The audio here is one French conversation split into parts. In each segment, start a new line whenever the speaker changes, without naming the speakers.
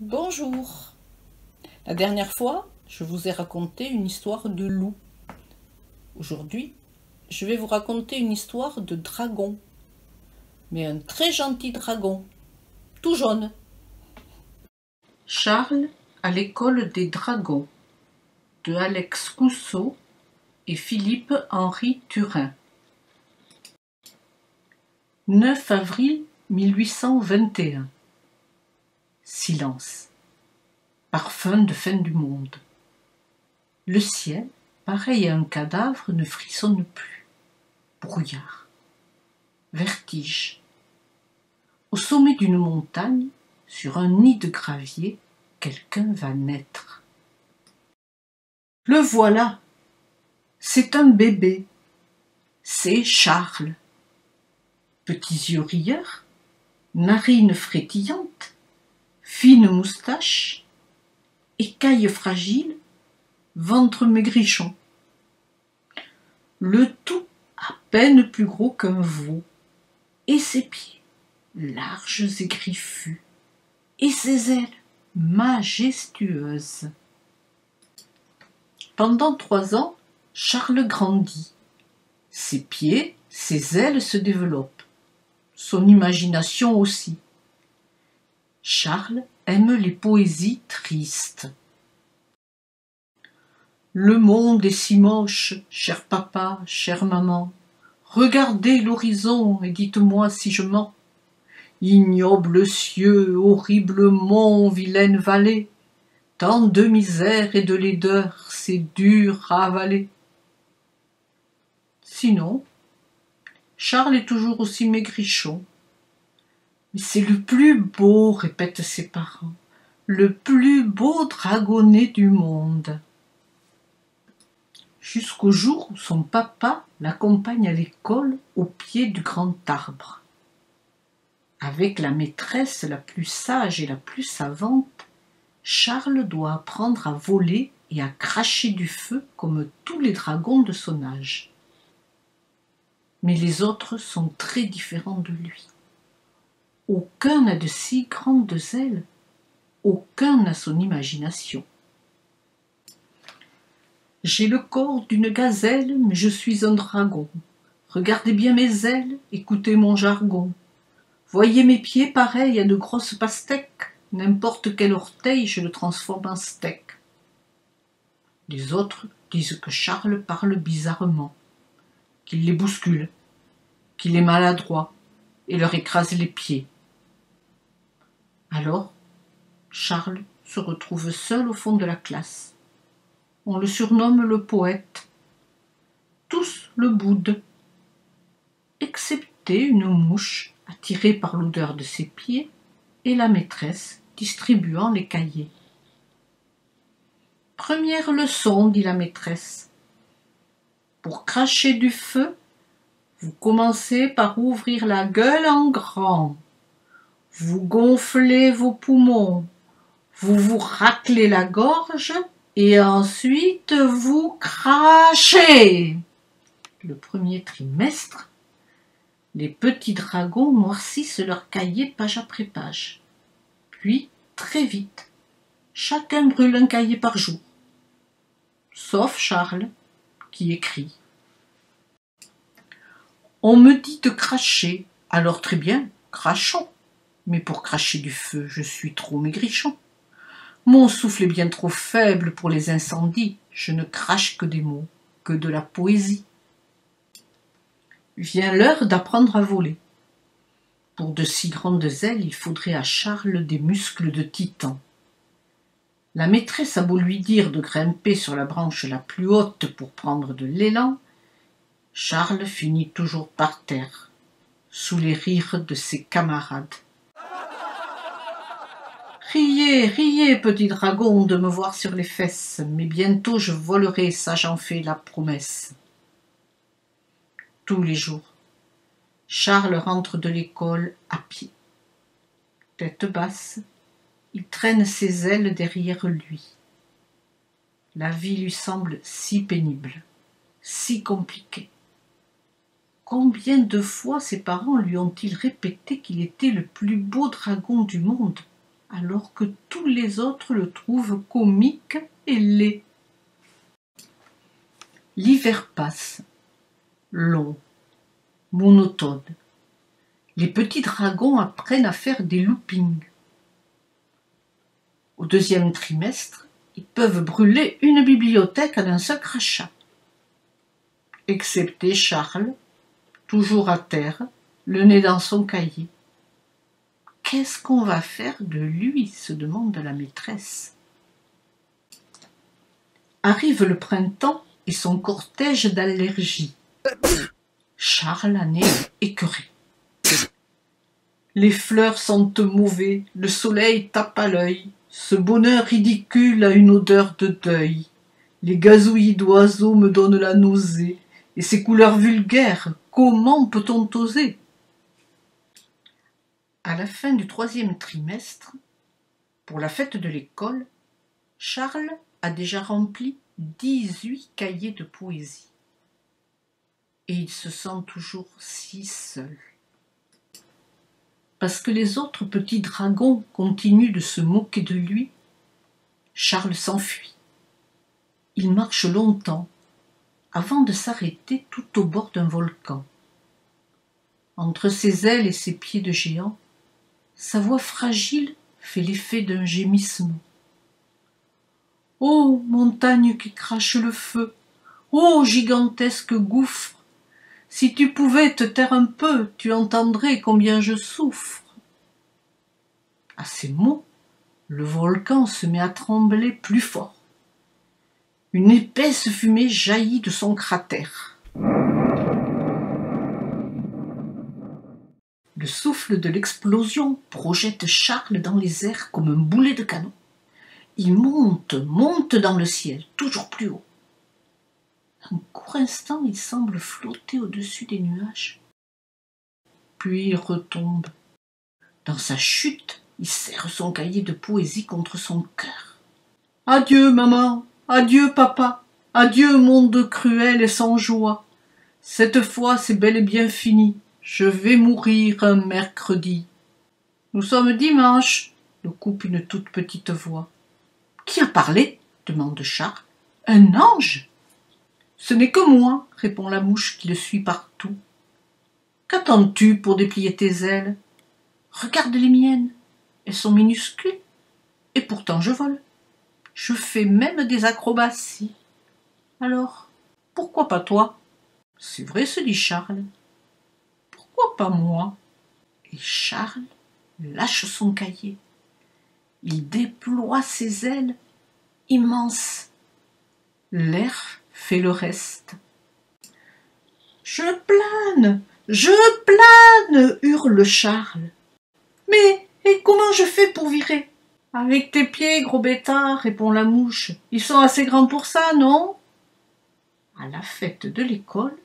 Bonjour. La dernière fois, je vous ai raconté une histoire de loup. Aujourd'hui, je vais vous raconter une histoire de dragon. Mais un très gentil dragon, tout jaune. Charles à l'école des dragons, de Alex Cousseau et Philippe-Henri Turin. 9 avril 1821. Silence. Parfum de fin du monde. Le ciel, pareil à un cadavre, ne frissonne plus. Brouillard. Vertige. Au sommet d'une montagne, sur un nid de gravier, quelqu'un va naître. Le voilà. C'est un bébé. C'est Charles. Petits yeux rieurs, narines frétillantes, fine moustache, écailles fragiles, ventre maigrichon. Le tout à peine plus gros qu'un veau, et ses pieds, larges et griffus, et ses ailes, majestueuses. Pendant 3 ans, Charles grandit. Ses pieds, ses ailes se développent. Son imagination aussi. Charles aime les poésies tristes. Le monde est si moche, cher papa, chère maman. Regardez l'horizon et dites-moi si je mens. Ignobles cieux, horribles monts, vilaine vallée, tant de misère et de laideur, c'est dur à avaler. Sinon, Charles est toujours aussi maigrichon. Mais c'est le plus beau, répètent ses parents, le plus beau dragonnet du monde. Jusqu'au jour où son papa l'accompagne à l'école au pied du grand arbre. Avec la maîtresse la plus sage et la plus savante, Charles doit apprendre à voler et à cracher du feu comme tous les dragons de son âge. Mais les autres sont très différents de lui. Aucun n'a de si grandes ailes, aucun n'a son imagination. J'ai le corps d'une gazelle, mais je suis un dragon. Regardez bien mes ailes, écoutez mon jargon. Voyez mes pieds pareils à de grosses pastèques, n'importe quel orteil, je le transforme en steak. Les autres disent que Charles parle bizarrement, qu'il les bouscule, qu'il est maladroit et leur écrase les pieds. Alors, Charles se retrouve seul au fond de la classe. On le surnomme le poète. Tous le boudent, excepté une mouche attirée par l'odeur de ses pieds et la maîtresse distribuant les cahiers. Première leçon, dit la maîtresse. Pour cracher du feu, vous commencez par ouvrir la gueule en grand. Vous gonflez vos poumons, vous vous raclez la gorge et ensuite vous crachez. Le premier trimestre, les petits dragons noircissent leurs cahiers page après page. Puis, très vite, chacun brûle un cahier par jour. Sauf Charles, qui écrit. On me dit de cracher, alors très bien, crachons. Mais pour cracher du feu, je suis trop maigrichon. Mon souffle est bien trop faible pour les incendies, je ne crache que des mots, que de la poésie. Vient l'heure d'apprendre à voler. Pour de si grandes ailes, il faudrait à Charles des muscles de titan. La maîtresse a beau lui dire de grimper sur la branche la plus haute pour prendre de l'élan, Charles finit toujours par terre, sous les rires de ses camarades. Riez, riez, petit dragon, de me voir sur les fesses, mais bientôt je volerai, ça j'en fais la promesse. Tous les jours, Charles rentre de l'école à pied. Tête basse, il traîne ses ailes derrière lui. La vie lui semble si pénible, si compliquée. Combien de fois ses parents lui ont-ils répété qu'il était le plus beau dragon du monde? alors que tous les autres le trouvent comique et laid. L'hiver passe, long, monotone. Les petits dragons apprennent à faire des loopings. Au 2e trimestre, ils peuvent brûler une bibliothèque en un seul crachat. Excepté Charles, toujours à terre, le nez dans son cahier. Qu'est-ce qu'on va faire de lui, se demande la maîtresse. Arrive le printemps et son cortège d'allergies. Charles en est écœuré. Les fleurs sentent mauvais, le soleil tape à l'œil, ce bonheur ridicule a une odeur de deuil. Les gazouillis d'oiseaux me donnent la nausée, et ces couleurs vulgaires, comment peut-on oser? À la fin du 3e trimestre, pour la fête de l'école, Charles a déjà rempli 18 cahiers de poésie. Et il se sent toujours si seul. Parce que les autres petits dragons continuent de se moquer de lui, Charles s'enfuit. Il marche longtemps avant de s'arrêter tout au bord d'un volcan. Entre ses ailes et ses pieds de géant, sa voix fragile fait l'effet d'un gémissement. « Ô montagne qui crache le feu, ô gigantesque gouffre, si tu pouvais te taire un peu, tu entendrais combien je souffre. » À ces mots, le volcan se met à trembler plus fort. Une épaisse fumée jaillit de son cratère. Le souffle de l'explosion projette Charles dans les airs comme un boulet de canon. Il monte dans le ciel, toujours plus haut. Un court instant, il semble flotter au-dessus des nuages. Puis il retombe. Dans sa chute, il serre son cahier de poésie contre son cœur. « Adieu, maman, adieu, papa, adieu, monde cruel et sans joie. Cette fois, c'est bel et bien fini. Je vais mourir un mercredi. »« Nous sommes dimanche, » le coupe une toute petite voix. « Qui a parlé ?» demande Charles. « Un ange ?»« Ce n'est que moi, » répond la mouche qui le suit partout. « Qu'attends-tu pour déplier tes ailes ? Regarde les miennes, elles sont minuscules, et pourtant je vole. Je fais même des acrobaties. Alors, pourquoi pas toi ? » « C'est vrai, se dit Charles. Pourquoi pas moi ? » Et Charles lâche son cahier. Il déploie ses ailes immenses. L'air fait le reste. « Je plane, hurle Charles. « Mais et comment je fais pour virer ? » ?»« Avec tes pieds, gros bêtard, répond la mouche. Ils sont assez grands pour ça, non ? » À la fête de l'école,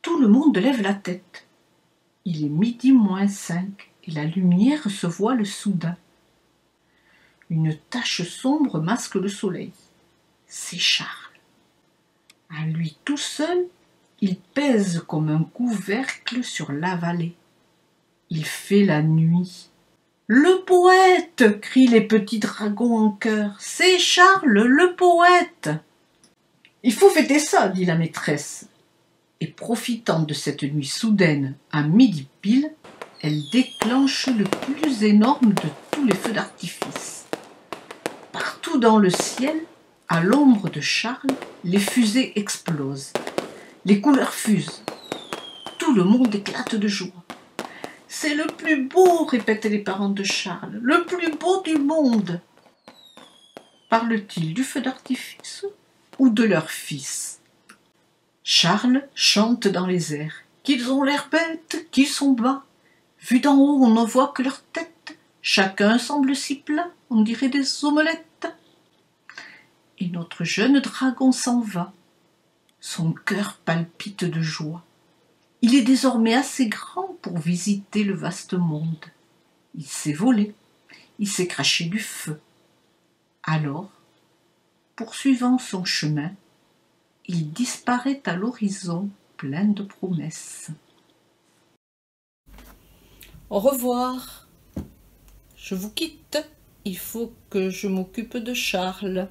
tout le monde lève la tête. Il est 12:05 et la lumière se voile soudain. Une tache sombre masque le soleil. C'est Charles. À lui tout seul, il pèse comme un couvercle sur la vallée. Il fait la nuit. « Le poète !» crient les petits dragons en chœur. « C'est Charles, le poète !»« Il faut fêter ça, » dit la maîtresse. Et profitant de cette nuit soudaine, à midi pile, elle déclenche le plus énorme de tous les feux d'artifice. Partout dans le ciel, à l'ombre de Charles, les fusées explosent. Les couleurs fusent. Tout le monde éclate de joie. « C'est le plus beau !» répètent les parents de Charles. « Le plus beau du monde !» Parlent-ils du feu d'artifice ou de leur fils ? Charles chante dans les airs. « Qu'ils ont l'air bêtes, qu'ils sont bas. Vu d'en haut, on ne voit que leur tête. Chacun semble si plat, on dirait des omelettes. » Et notre jeune dragon s'en va. Son cœur palpite de joie. Il est désormais assez grand pour visiter le vaste monde. Il sait voler, il sait cracher du feu. Alors, poursuivant son chemin, il disparaît à l'horizon plein de promesses. Au revoir. je vous quitte. Il faut que je m'occupe de Charles.